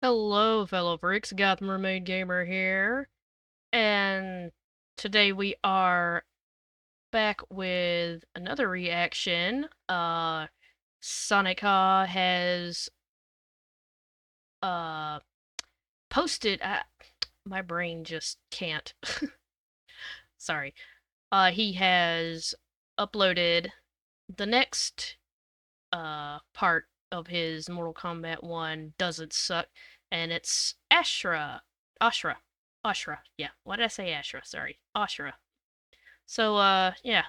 Hello, fellow freaks. Gotham Mermaid Gamer here, and today we are back with another reaction. Sonica has uh posted. My brain just can't. Sorry. He has uploaded the next part of his Mortal Kombat 1 Doesn't Suck, and it's Ashra. Ashra. Yeah. Why did I say Ashra? Sorry. Ashra. So, yeah.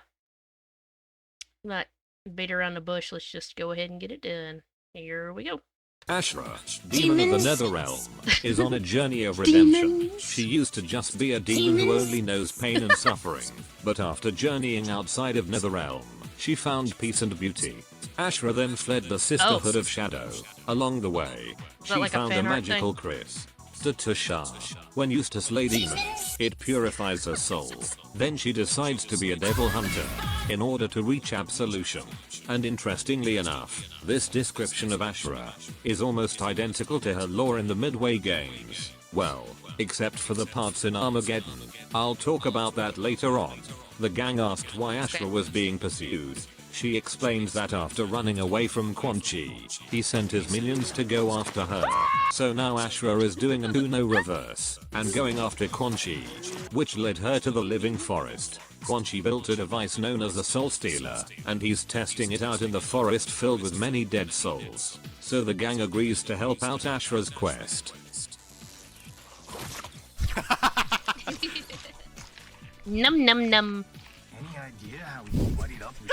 Not beat around the bush. Let's just go ahead and get it done. Here we go. Ashra, demon of the Netherrealm, is on a journey of redemption. Demons. She used to just be a demon who only knows pain and suffering, but after journeying outside of Netherrealm, she found peace and beauty. Ashra then fled the Sisterhood of Shadow. Along the way, she like found a fan art magical thing? Chris. Tasha. When used to slay demons, it purifies her soul. Then she decides to be a devil hunter in order to reach absolution. And interestingly enough, this description of Ashra is almost identical to her lore in the Midway games. Well, except for the parts in Armageddon. I'll talk about that later on. The gang asked why Ashra was being pursued. She explains that after running away from Quan Chi, he sent his minions to go after her. So now Ashra is doing an Uno reverse and going after Quan Chi, which led her to the living forest. Quan Chi built a device known as the Soul Stealer, and he's testing it out in the forest filled with many dead souls. So the gang agrees to help out Ashra's quest. Num num num. Any idea how we buddied up with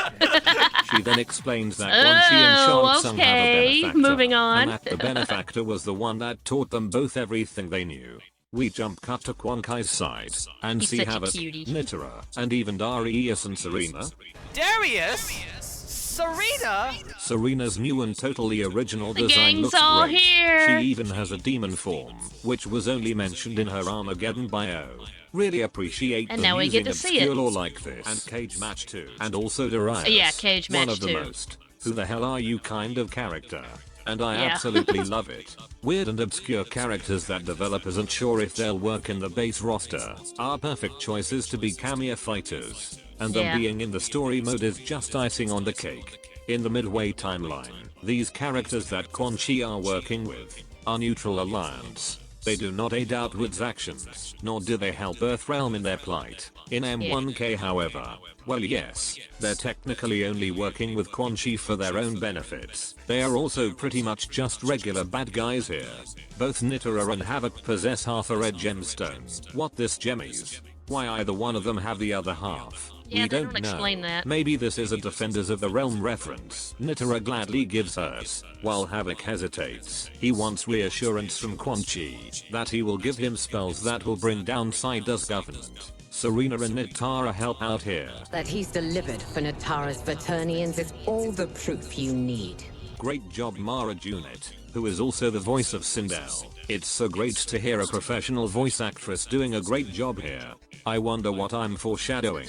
She then explains that Quan Chi and Shang Tsung have a benefactor, moving on. and that the benefactor was the one that taught them both everything they knew. We jump cut to Quan Kai's side and He's see such a Havik, cutie. Nitara, and even Darius and Serena. Darius? Serena? Serena's new and totally original The design gang's looks all great. here. She even has a demon form, which was only mentioned in her Armageddon bio. Really appreciate And them now we using get to see obscure it. lore like this. And Cage Match too. And also Darius. Yeah, Cage one Match of the too. most who the hell are you kind of character. And I Yeah. absolutely love it. Weird and obscure characters that developers aren't sure if they'll work in the base roster are perfect choices to be cameo fighters. And them Yeah. being in the story mode is just icing on the cake. In the Midway timeline, these characters that Quan Chi are working with are neutral alliance. They do not aid Outward's actions, nor do they help Earthrealm in their plight. In M1K however, well yes, they're technically only working with Quan Chi for their own benefits. They are also pretty much just regular bad guys here. Both Nitara and Havik possess half a red gemstone. What this gem is? Why either one of them have the other half? Yeah, We they don't don't explain know. that. Maybe this is a Defenders of the Realm reference. Nitara gladly gives hers, while Havik hesitates. He wants reassurance from Quan Chi that he will give him spells that will bring down Sida's government. Serena and Nitara help out here. That he's delivered for Nitara's Vaternians is all the proof you need. Great job Mara Junit, who is also the voice of Sindel. It's so great to hear a professional voice actress doing a great job here. I wonder what I'm foreshadowing.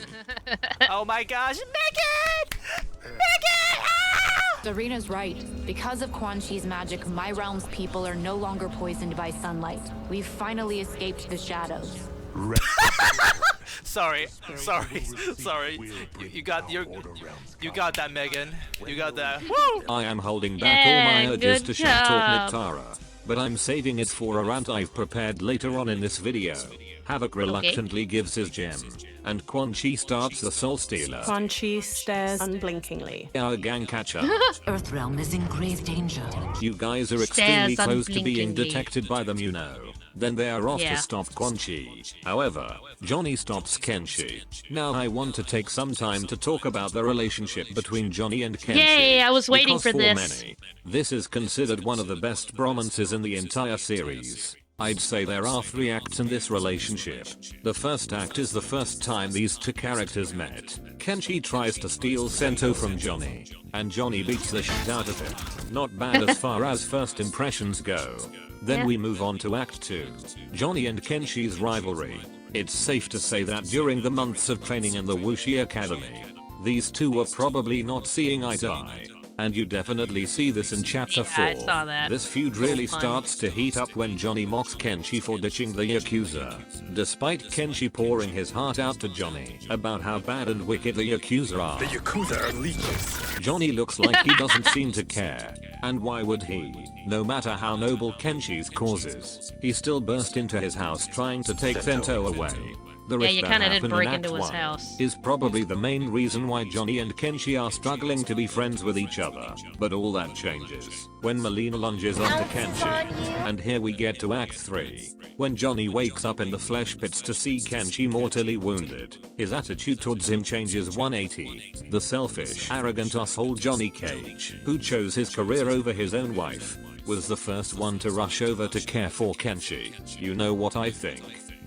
Oh my gosh, Megan! Megan! Ah! Serena's right. Because of Quan Chi's magic, my realm's people are no longer poisoned by sunlight. We've finally escaped the shadows. Sorry. You got that, Megan. You got that. Woo! I am holding back all my Yeah, urges good to shit talk job. Nitara, but I'm saving it for a rant I've prepared later on in this video. Havik reluctantly gives his gem, and Quan Chi starts the Soul Stealer. Quan Chi stares unblinkingly. Our gang catch up. Earthrealm is in grave danger. You guys are extremely Stares close to being unblinkingly. detected by them, you know. Then they are off Yeah. to stop Quan Chi. However, Johnny stops Kenshi. Now I want to take some time to talk about the relationship between Johnny and Kenshi. Yay, I was waiting because for this. Many, this is considered one of the best bromances in the entire series. I'd say there are 3 acts in this relationship. The first act is the first time these 2 characters met. Kenshi tries to steal Sento from Johnny, and Johnny beats the shit out of him. Not bad as far as first impressions go. Then Yeah. we move on to Act 2. Johnny and Kenshi's rivalry. It's safe to say that during the months of training in the Wuxi Academy, these two were probably not seeing eye to eye. And you definitely see this in chapter 4. I saw that. This feud really starts to heat up when Johnny mocks Kenshi for ditching the Yakuza. Despite Kenshi pouring his heart out to Johnny about how bad and wicked the Yakuza are. The Yakuza are leeches. Johnny looks like he doesn't seem to care. And why would he? No matter how noble Kenshi's cause is, he still burst into his house trying to take Sento away. The rift you that kinda did happened break in Act into his 1 house. is probably the main reason why Johnny and Kenshi are struggling to be friends with each other. But all that changes when Melina lunges onto Kenshi. And here we get to Act 3. When Johnny wakes up in the flesh pits to see Kenshi mortally wounded, his attitude towards him changes 180. The selfish, arrogant asshole Johnny Cage, who chose his career over his own wife, was the first one to rush over to care for Kenshi. You know what I think?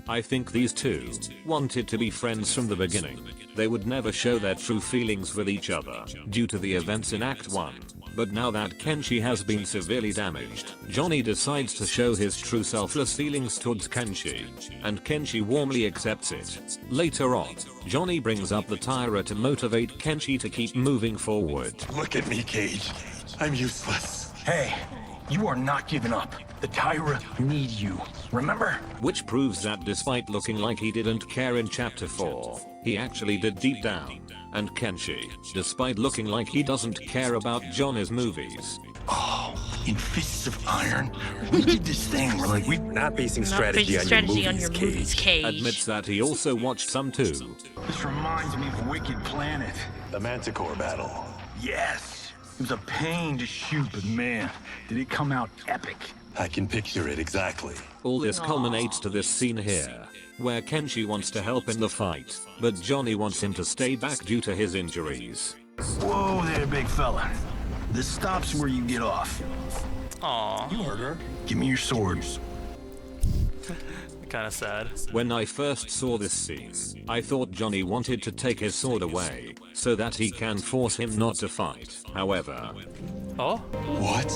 I think these two wanted to be friends from the beginning. They would never show their true feelings with each other due to the events in Act 1. But now that Kenshi has been severely damaged, Johnny decides to show his true selfless feelings towards Kenshi, and Kenshi warmly accepts it. Later on, Johnny brings up the Nitara to motivate Kenshi to keep moving forward. Look at me, Cage. I'm useless. Hey, you are not giving up. The Nitara need you. Remember? Which proves that despite looking like he didn't care in chapter 4, he actually did deep down. And Kenshi, despite looking like he doesn't care about Johnny's movies. Oh, in Fists of Iron, we did this thing where like we're not basing strategy on your movies, Cage. Admits that he also watched some too. This reminds me of Wicked Planet. The Manticore battle. Yes, it was a pain to shoot, but man, did it come out epic. I can picture it exactly. All this culminates to this scene here, where Kenshi wants to help in the fight, but Johnny wants him to stay back due to his injuries. Whoa there, big fella. This stops where you get off. Aww. You heard her. Give me your swords. Kinda sad. When I first saw this scene, I thought Johnny wanted to take his sword away, so that he can force him not to fight. However, Oh? What?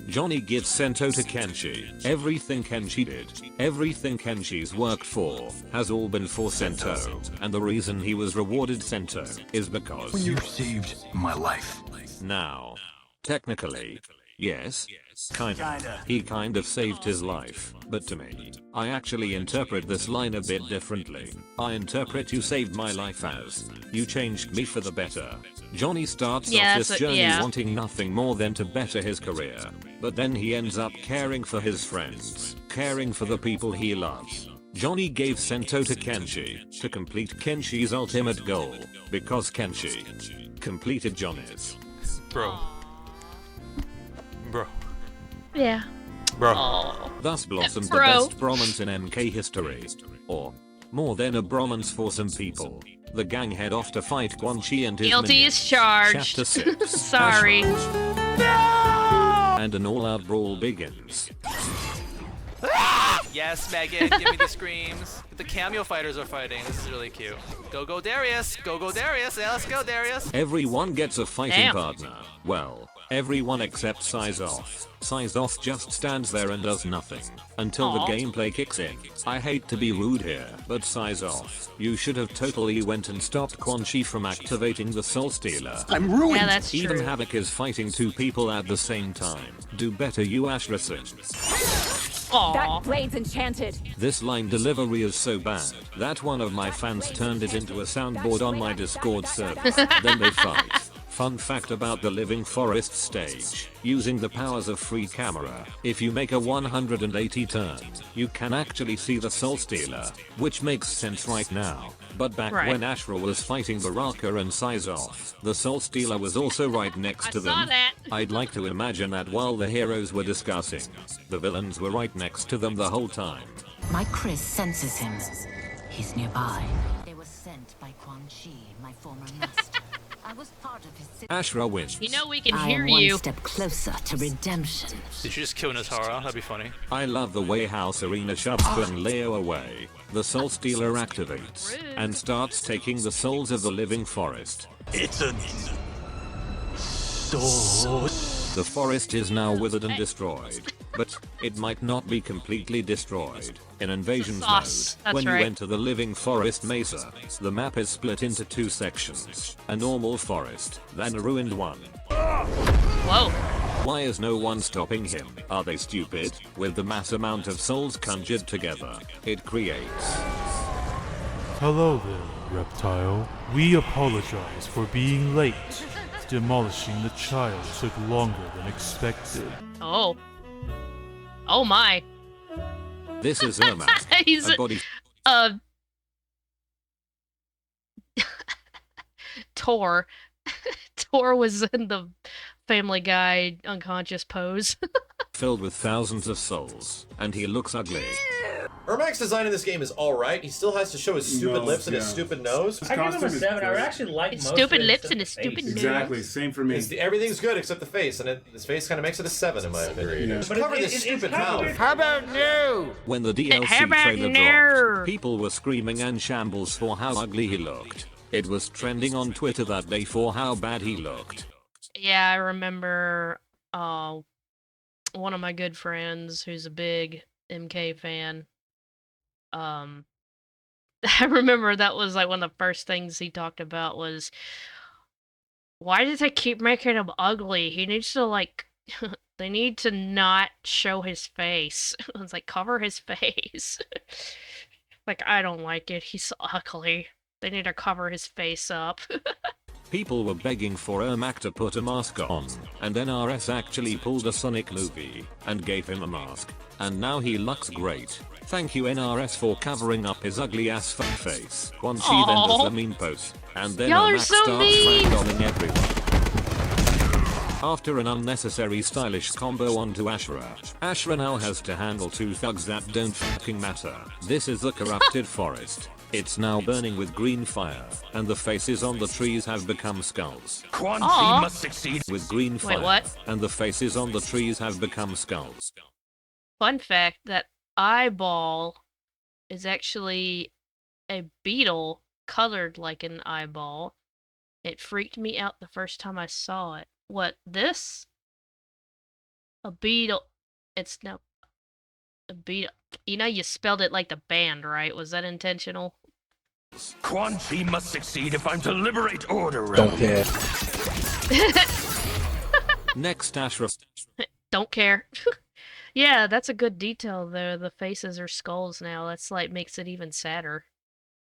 Johnny gives Sento to Kenshi. Everything Kenshi did, everything Kenshi's worked for, has all been for Sento. And the reason he was rewarded Sento is because You saved my life. now, technically, yes, kinda. He kind of saved his life, but to me, I actually interpret this line a bit differently. I interpret you saved my life as, you changed me for the better. Johnny starts off this journey wanting nothing more than to better his career, but then he ends up caring for his friends, caring for the people he loves. Johnny gave Sento to Kenshi to complete Kenshi's ultimate goal, because Kenshi completed Johnny's. Bro. Yeah. Bro. Thus blossomed the Bro. best bromance in MK history. Or, more than a bromance for some people. The gang head off to fight Quan Chi and his Guilty minions. as charged. Chapter 6. Sorry. Ashra. And an all-out brawl begins. Yes, Megan, give me the screams. The Cameo fighters are fighting. This is really cute. Go Darius! Go Darius! Yeah, let's go, Darius! Everyone gets a fighting Damn. partner. Well, everyone except Sizoth. Sizoth just stands there and does nothing until the gameplay kicks in. I hate to be rude here, but Sizoth, you should have totally went and stopped Quan Chi from activating the Soul Stealer. I'm ruined. Yeah, that's Even true. Havik is fighting two people at the same time. Do better, you Ashra. Aw. blade's enchanted. This line delivery is so bad that one of my fans turned it into a soundboard on my Discord server. Then they fight. Fun fact about the Living Forest stage. Using the powers of free camera, if you make a 180 turn, you can actually see the Soul Stealer, which makes sense right now. But back when Ashra was fighting Baraka and Sizoth, the Soul Stealer was also right next to them. saw that. I'd like to imagine that while the heroes were discussing, the villains were right next to them the whole time. My Chris senses him. He's nearby. They were sent by Quan Chi, my former master. I was part of his city. Ashra wins. You know we can I hear am one you. step closer to redemption. Did you just kill Nitara? That'd be funny. I love the way how Serena shoves Kun Leo away. The Soul Stealer activates and starts taking the souls of the Living Forest. It's a soul. The forest is now withered and destroyed. but it might not be completely destroyed. In Invasions Sauce. mode, That's when you right. enter the Living Forest Mesa, the map is split into two sections, a normal forest, then a ruined one. Whoa. Why is no one stopping him? Are they stupid? With the mass amount of souls conjured together, it creates. Hello there, reptile. We apologize for being late. Demolishing the child took longer than expected. Oh. Oh my. This is Ermac, He's a body Tor. Tor was in the Family Guy unconscious pose. filled with thousands of souls, and he looks ugly. Ermac's design in this game is alright. He still has to show his stupid lips and his stupid nose. I give him a 7. I actually like It's most stupid of it lips except and the his stupid face. nose. Exactly, same for me. Everything's good except the face, and his face kind of makes it a 7 in my opinion. Yeah. Just But cover it- this it- stupid it's kind mouth. of- How about new? When the How DLC about trailer no? dropped, people were screaming and shambles for how ugly he looked. It was trending on Twitter that day for how bad he looked. Yeah, I remember one of my good friends who's a big MK fan. I remember that was like one of the first things he talked about was, why did they keep making him ugly? He needs to like they need to not show his face. It's like cover his face. Like, I don't like it. He's ugly. They need to cover his face up. People were begging for Ermac to put a mask on, and NRS actually pulled a Sonic movie and gave him a mask. And now he looks great. Thank you NRS for covering up his ugly ass fuck face. Quan Chi then does the meme pose, and then Y'all are Ermac so starts mean! ragdolling everyone. After an unnecessary stylish combo onto Ashra, Ashra now has to handle two thugs that don't fucking matter. This is the corrupted forest. It's now burning with green fire, and the faces on the trees have become skulls. Quan Chi must succeed. With green fire, what? and the faces on the trees have become skulls. Fun fact, that eyeball is actually a beetle colored like an eyeball. It freaked me out the first time I saw it. What, this? A beetle. It's no... A beetle. You know you spelled it like the band, right? Was that intentional? Quan Chi must succeed if I'm to liberate order. Don't care. Next Ashra Don't care. Yeah, that's a good detail there. The faces are skulls now. That's like makes it even sadder.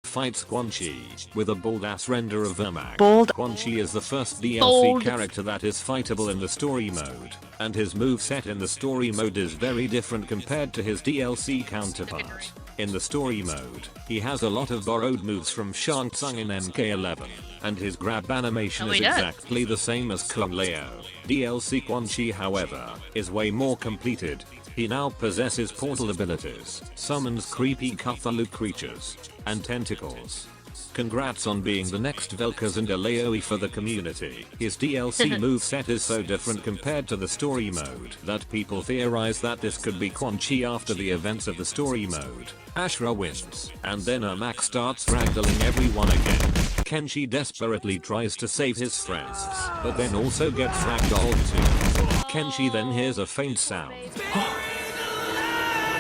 fights Quan Chi with a bold-ass render of Ermac. Bold. Quan Chi is the first DLC Bold. character that is fightable in the story mode, and his moveset in the story mode is very different compared to his DLC counterpart. In the story mode, he has a lot of borrowed moves from Shang Tsung in MK11, and his grab animation Oh, is he does. exactly the same as Kung Lao. DLC Quan Chi, however, is way more completed. He now possesses portal abilities, summons creepy Cthulhu creatures, and tentacles. Congrats on being the next Velkas and Aleoi for the community. His DLC moveset is so different compared to the story mode that people theorize that this could be Quan Chi after the events of the story mode. Ashra wins, and then Ermac starts ragdolling everyone again. Kenshi desperately tries to save his friends, but then also gets ragdolled too. Kenshi then hears a faint sound.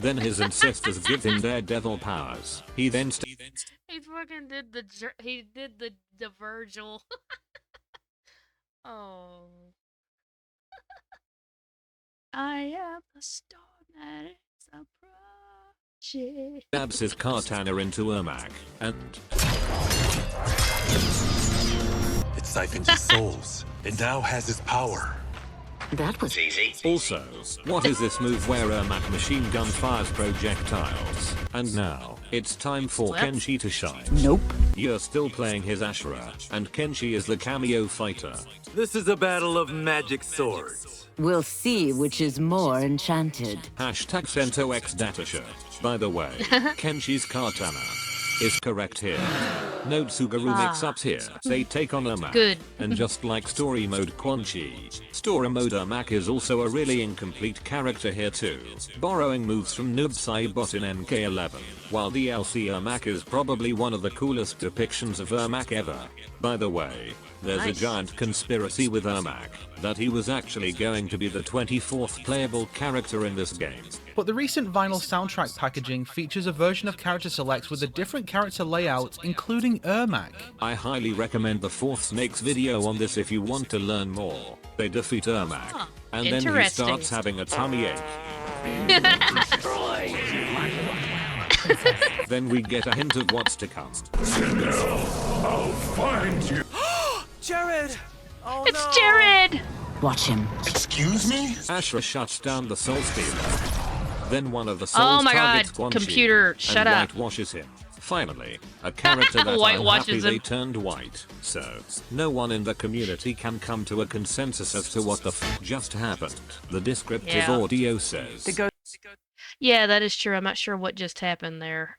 Then his ancestors give him their devil powers. He then He fucking did the Virgil. Oh. I am a storm that is approaching. stabs his katana into Ermac, and It siphons his souls, and now has his power. That was easy. also, what is this move where Ermac machine gun fires projectiles? And now, it's time for What? Kenshi to shine. Nope. You're still playing his Ashra, and Kenshi is the cameo fighter. This is a battle of magic swords. We'll see which is more enchanted. Hashtag SonicHaXD. By the way, Kenshi's katana is correct here. No Tsugaru mix-ups here. They take on Ermac. Good. And just like story mode Quan Chi, story mode Ermac is also a really incomplete character here too, borrowing moves from Noob Saibot in MK11. while DLC Ermac is probably one of the coolest depictions of Ermac ever. By the way, there's a giant conspiracy with Ermac that he was actually going to be the 24th playable character in this game. But the recent vinyl soundtrack packaging features a version of Character Select with a different character layout, including Ermac. I highly recommend the 4th Snakes video on this if you want to learn more. They defeat Ermac, and then he starts having a tummy ache. Then we get a hint of what's to come. I'll find you. Jared! Oh it's no. Jared! Watch him. Excuse me? Ashra shuts down the Soul Stealer. Then one of the souls targets Quan Chi computer, shut and up. whitewashes him. Finally, a character that I'm happy they turned white. So, no one in the community can come to a consensus as to what the f just happened. The descriptive audio says. Yeah, that is true. I'm not sure what just happened there.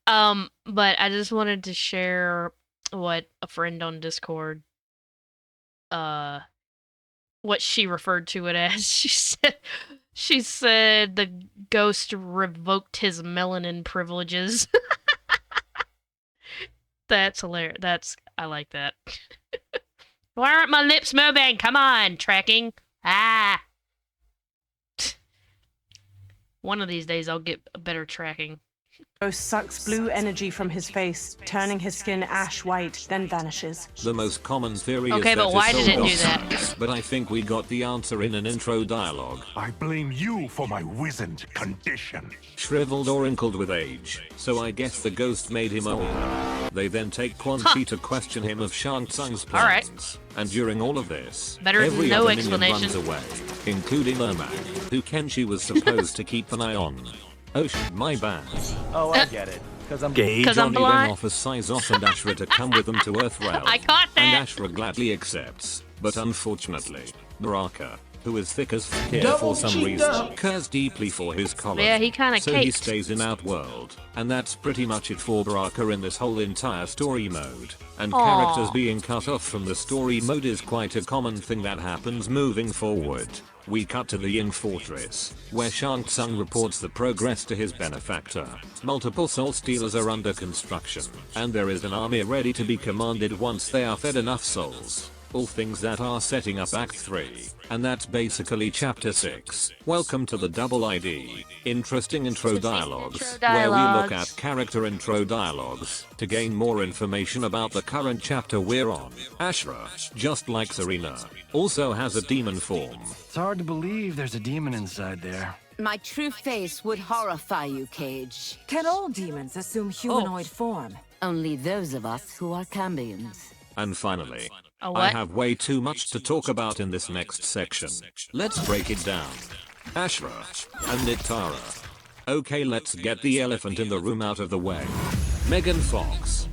But I just wanted to share what a friend on Discord, what she referred to it as. She said the ghost revoked his melanin privileges. That's hilarious. I like that. Why aren't my lips moving? Come on, tracking. Ah. One of these days I'll get a better tracking. Ghost sucks blue energy from his face, turning his skin ash white, then vanishes. The most common theory is okay, that but why did it do that? But I think we got the answer in an intro dialogue. I blame you for my wizened condition. Shriveled or wrinkled with age, so I guess the ghost made him older. They then take Quan Chi to question him of Shang Tsung's plans. Alright. And during all of this, Better every no other explanation. minion runs away, including Ermac, who Kenshi was supposed to keep an eye on. Oh my bad. Oh, I get it. Because I'm gay. Because I'm Johnny blind. then offers Syzoth and Ashra to come with them to Earthrealm. I caught that. And Ashra gladly accepts, but unfortunately, Baraka, who is thick as f here for some reason, cares deeply for his collar. Yeah, he kinda So he caked. stays in Outworld, and that's pretty much it for Baraka in this whole entire story mode. And Aww. characters being cut off from the story mode is quite a common thing that happens moving forward. We cut to the Ying Fortress, where Shang Tsung reports the progress to his benefactor. Multiple Soul Stealers are under construction, and there is an army ready to be commanded once they are fed enough souls. All things that are setting up Act 3, and that's basically Chapter 6. Welcome to the Double ID. Interesting intro dialogues, where we look at character intro dialogues to gain more information about the current chapter we're on. Ashra, just like Serena, also has a demon form. It's hard to believe there's a demon inside there. My true face would horrify you, Cage. Can all demons assume humanoid form? Only those of us who are Cambians. And finally, A I what? have way too much to talk about in this next section. Let's break it down. Ashrah and Nitara. Okay, let's get the elephant in the room out of the way. Megan Fox.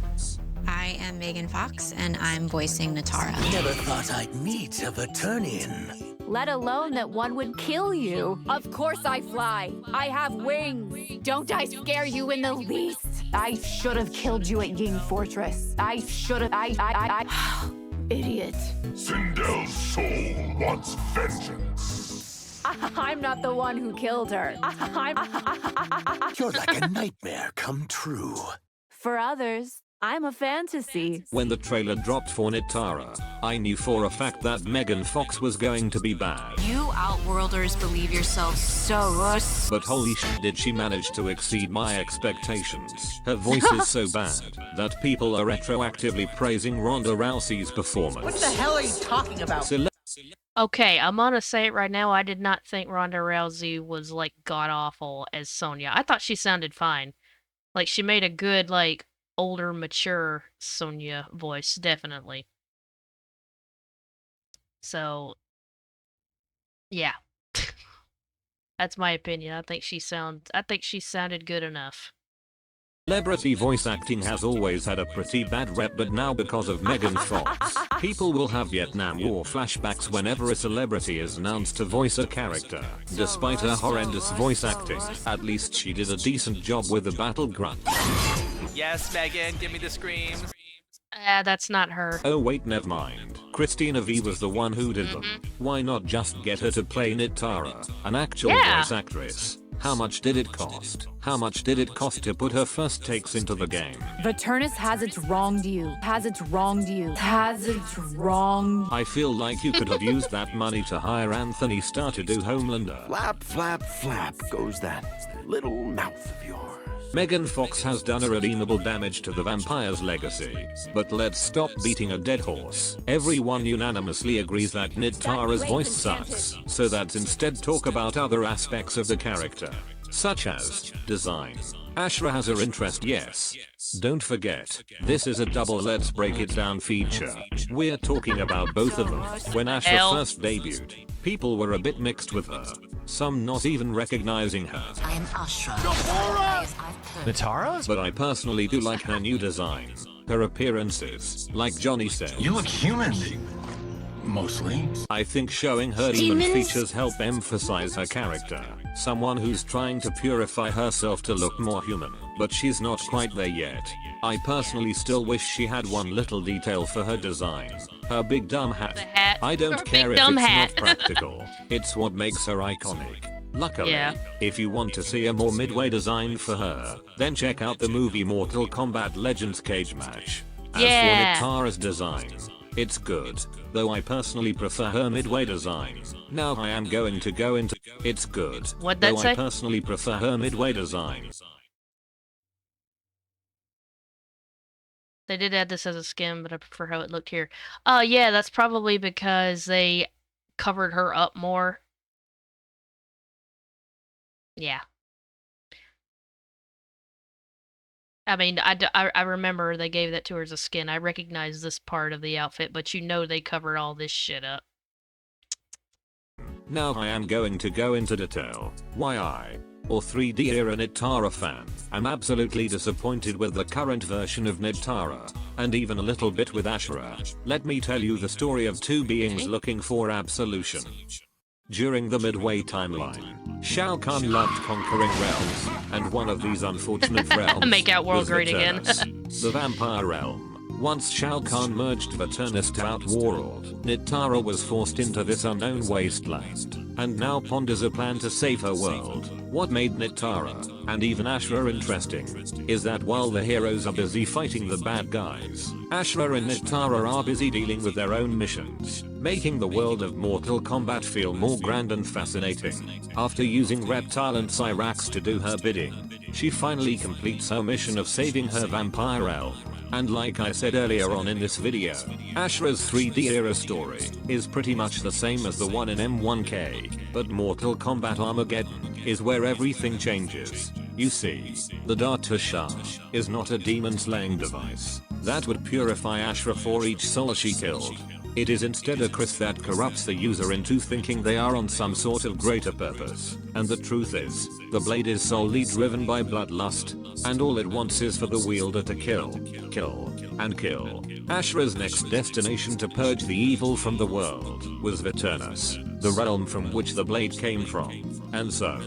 I am Megan Fox, and I'm voicing Nitara. Never thought I'd meet a Vaternian. Let alone that one would kill you. Of course I fly. I have wings. Don't I scare you in the least? I should have killed you at Ying Fortress. I should have. Idiot. Sindel's soul wants vengeance. I'm not the one who killed her. You're like a nightmare come true. For others, I'm a fantasy. When the trailer dropped for Nitara, I knew for a fact that Megan Fox was going to be bad. You Outworlders believe yourselves so But holy shit, did she manage to exceed my expectations. Her voice is so bad that people are retroactively praising Ronda Rousey's performance. What the hell are you talking about? Okay, I'm gonna say it right now. I did not think Ronda Rousey was like god awful as Sonya. I thought she sounded fine. Like she made a good like older, mature Sonya voice, definitely. So, yeah, that's my opinion. I think she sounded good enough. Celebrity voice acting has always had a pretty bad rep, but now because of Megan Fox, people will have Vietnam War flashbacks whenever a celebrity is announced to voice a character. Despite her horrendous voice acting, at least she did a decent job with the battle grunt. Yes, Megan, give me the screams. That's not her. Oh wait, never mind. Christina V was the one who did them. Why not just get her to play Nitara, an actual voice actress? How much did it cost? How much did it cost to put her first takes into the game? Veternus has its wronged you. Has its wronged you. Has its wronged. I feel like you could have used that money to hire Anthony Starr to do Homelander. Flap, flap, flap goes that little mouth of yours. Megan Fox has done irredeemable damage to the vampire's legacy. But let's stop beating a dead horse. Everyone unanimously agrees that Nitara's voice sucks, so let's instead talk about other aspects of the character, such as design. Ashra has her interest, yes. Don't forget, this is a double let's break it down feature. We're talking about both of them. When Ashra first debuted, people were a bit mixed with her, some not even recognizing her. I am Ashra. Nitara? But I personally do like her new design. Her appearances, like Johnny said. You look human. Mostly. I think showing her demon features help emphasize her character. Someone who's trying to purify herself to look more human, but she's not quite there yet. I personally still wish she had one little detail for her design. Her big dumb hat. Hat. I don't Her care big if dumb it's hat. not practical. It's what makes her iconic. Luckily, Yeah. if you want to see a more midway design for her, then check out the movie Mortal Kombat Legends Cage Match. As Yeah. for Nitara's design, it's good, though I personally prefer her midway design. Now I am going to go into it's good, What'd that though say? I personally prefer her midway design. They did add this as a skin, but I prefer how it looked here. Yeah, that's probably because they covered her up more. Yeah. I mean, I remember they gave that to her as a skin. I recognize this part of the outfit, but you know they covered all this shit up. Now I am going to go into detail why I, or 3D era Nitara fan, am absolutely disappointed with the current version of Nitara, and even a little bit with Ashra. Let me tell you the story of two beings looking for absolution. During the Midway timeline, Shao Kahn loved conquering realms, and one of these unfortunate realms Make out world was great again. Veternus, the vampire realm. Once Shao Kahn merged Veternus to Outworld, Nitara was forced into this unknown wasteland, and now ponders a plan to save her world. What made Nitara, and even Ashra interesting, is that while the heroes are busy fighting the bad guys, Ashra and Nitara are busy dealing with their own missions, making the world of Mortal Kombat feel more grand and fascinating. After using Reptile and Cyrax to do her bidding, she finally completes her mission of saving her vampire elf. And like I said earlier on in this video, Ashra's 3D era story is pretty much the same as the one in M1K, but Mortal Kombat Armageddon is where everything changes. You see, the Dart to Shah is not a demon slaying device that would purify Ashra for each soul she killed. It is instead a curse that corrupts the user into thinking they are on some sort of greater purpose. And the truth is, the blade is solely driven by bloodlust, and all it wants is for the wielder to kill, and kill. Ashra's next destination to purge the evil from the world was Veternus, the realm from which the blade came from. And so,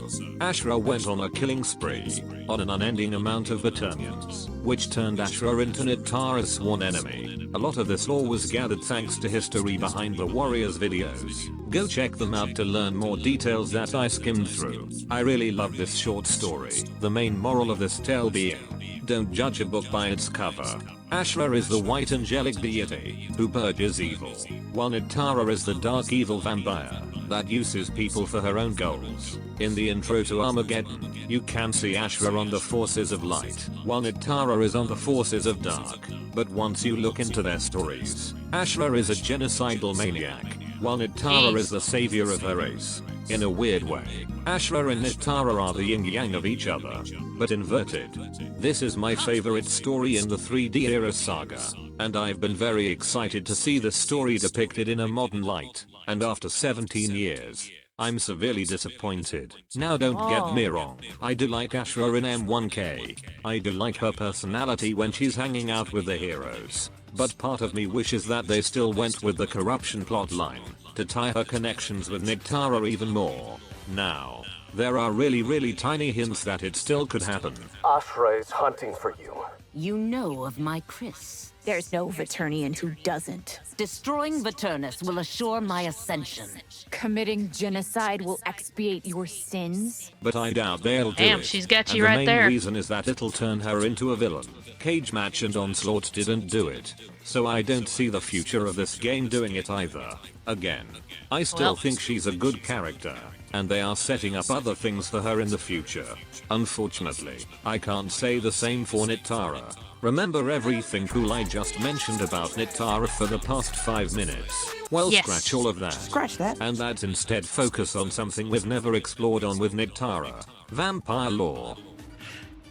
Ashra went on a killing spree, on an unending amount of Veternians, which turned Ashra into Nitara's sworn enemy. A lot of this lore was gathered thanks to history behind the Warriors videos. Go check them out to learn more details that I skimmed through. I really love this short story. The main moral of this tale being, don't judge a book by its cover. Ashra is the white angelic deity who purges evil, while Nitara is the dark evil vampire that uses people for her own goals. In the intro to Armageddon, you can see Ashra on the forces of light, while Nitara is on the forces of dark. But once you look into their stories, Ashra is a genocidal maniac, while Nitara is the savior of her race. In a weird way, Ashra and Nitara are the yin-yang of each other, but inverted. This is my favorite story in the 3D era saga, and I've been very excited to see the story depicted in a modern light, and after 17 years, I'm severely disappointed. Now don't get me wrong, I do like Ashra in M1K. I do like her personality when she's hanging out with the heroes. But part of me wishes that they still went with the corruption plotline to tie her connections with Nitara even more. Now, There are really tiny hints that it still could happen. Ashra is hunting for you. You know of my Chris. There's no Vaternian who doesn't. Destroying Veternus will assure my ascension. Committing genocide will expiate your sins. But I doubt they'll do Damn, it. she's got And you right the there. main reason is that it'll turn her into a villain. Cage Match and Onslaught didn't do it. So I don't see the future of this game doing it either. Again, I still think she's a good character, and they are setting up other things for her in the future. Unfortunately, I can't say the same for Nitara. Remember everything cool I just mentioned about Nitara for the past 5 minutes? Well, Yes. scratch all of that. Scratch that. And let's instead focus on something we've never explored on with Nitara. Vampire lore.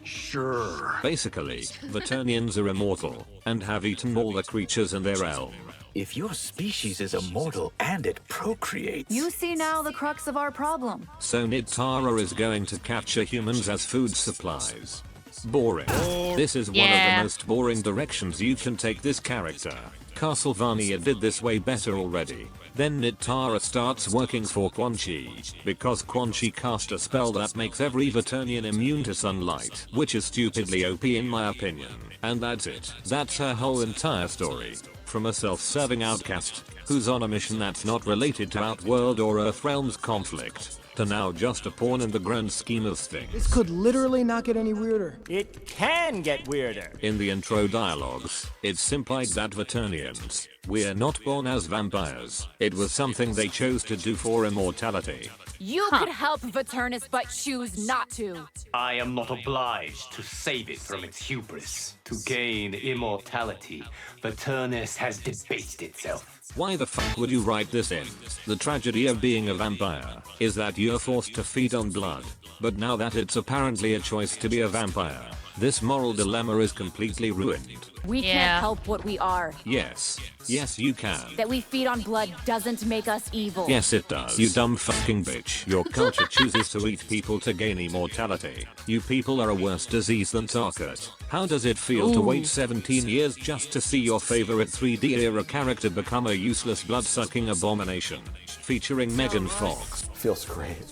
Sure. Basically, Vaternians are immortal, and have eaten all the creatures in their realm. If your species is immortal and it procreates... You see now the crux of our problem. So Nitara is going to capture humans as food supplies. Boring. This is one of the most boring directions you can take this character. Castlevania did this way better already. Then Nitara starts working for Quan Chi, because Quan Chi cast a spell that makes every Vaternian immune to sunlight, which is stupidly OP in my opinion. And that's it. That's her whole entire story. From a self-serving outcast, who's on a mission that's not related to Outworld or Earthrealm's conflict, to now just a pawn in the grand scheme of things. This could literally not get any weirder. It can get weirder. In the intro dialogues, it's implied that Vaternians, we're not born as vampires. It was something they chose to do for immortality. You could help Veternus, but choose not to. I am not obliged to save it from its hubris. To gain immortality, Veternus has debased itself. Why the fuck would you write this in? The tragedy of being a vampire is that you're forced to feed on blood. But now that it's apparently a choice to be a vampire, this moral dilemma is completely ruined. We can't help what we are. Yes. Yes, you can. That we feed on blood doesn't make us evil. Yes, it does. You dumb fucking bitch. Your culture chooses to eat people to gain immortality. You people are a worse disease than Tarkat. How does it feel to wait 17 years just to see your favorite 3D era character become a useless blood-sucking abomination? Featuring Megan Fox. Feels great.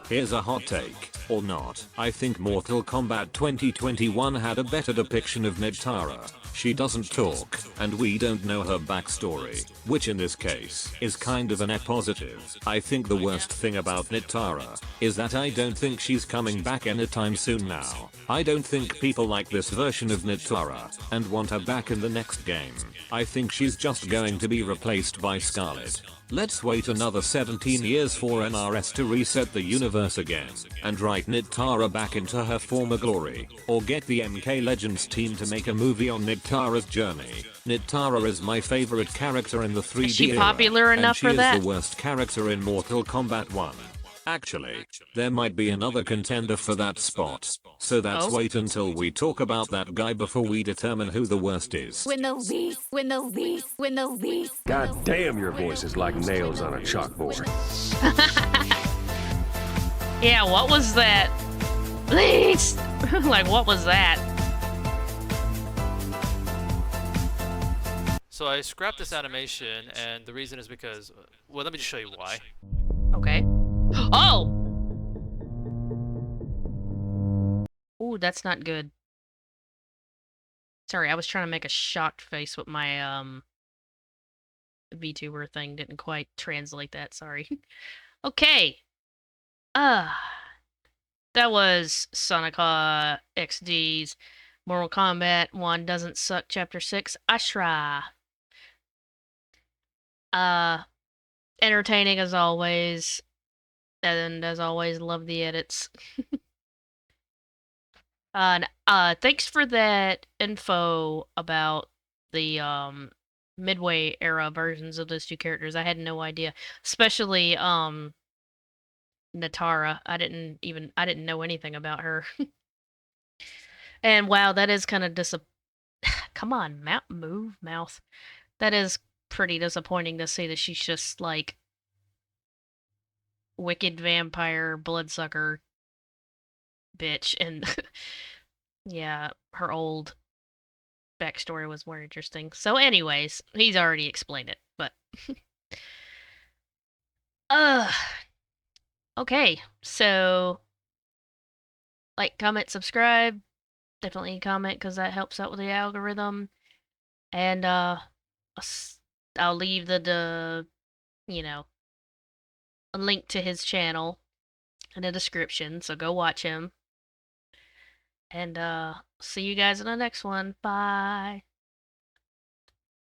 Here's a hot take, or not. I think Mortal Kombat 2021 had a better depiction of Nitara. She doesn't talk, and we don't know her backstory, which in this case is kind of a net positive. I think the worst thing about Nitara is that I don't think she's coming back anytime soon now. I don't think people like this version of Nitara and want her back in the next game. I think she's just going to be replaced by Scarlet. Let's wait another 17 years for NRS to reset the universe again and write Nitara back into her former glory, or get the MK Legends team to make a movie on Nitara's journey. Nitara is my favorite character in the 3D Is she era, popular and enough she for that? is the worst character in Mortal Kombat 1. Actually, there might be another contender for that spot. So let's wait until we talk about that guy before we determine who the worst is. When the least. God damn, your voice is like nails on a chalkboard. Yeah, what was that? Least! Like, what was that? So I scrapped this animation, and the reason is because, well, let me just show you why. Okay. Oh! Ooh, that's not good. Sorry, I was trying to make a shocked face with my, VTuber thing. Didn't quite translate that, sorry. Okay. That was SonicHaXD's Mortal Kombat 1 Doesn't Suck Chapter 6, Ashra. Entertaining as always. And as always, love the edits. Thanks for that info about the Midway era versions of those two characters. I had no idea, especially Nitara. I didn't know anything about her. And wow, that is kind of come on, move mouth. That is pretty disappointing to see that she's just like wicked vampire bloodsucker bitch, and yeah, her old backstory was more interesting. So anyways, he's already explained it, but Okay, so like, comment, subscribe. Definitely comment because that helps out with the algorithm. And I'll leave the you know, a link to his channel in the description, so go watch him. And see you guys in the next one. Bye.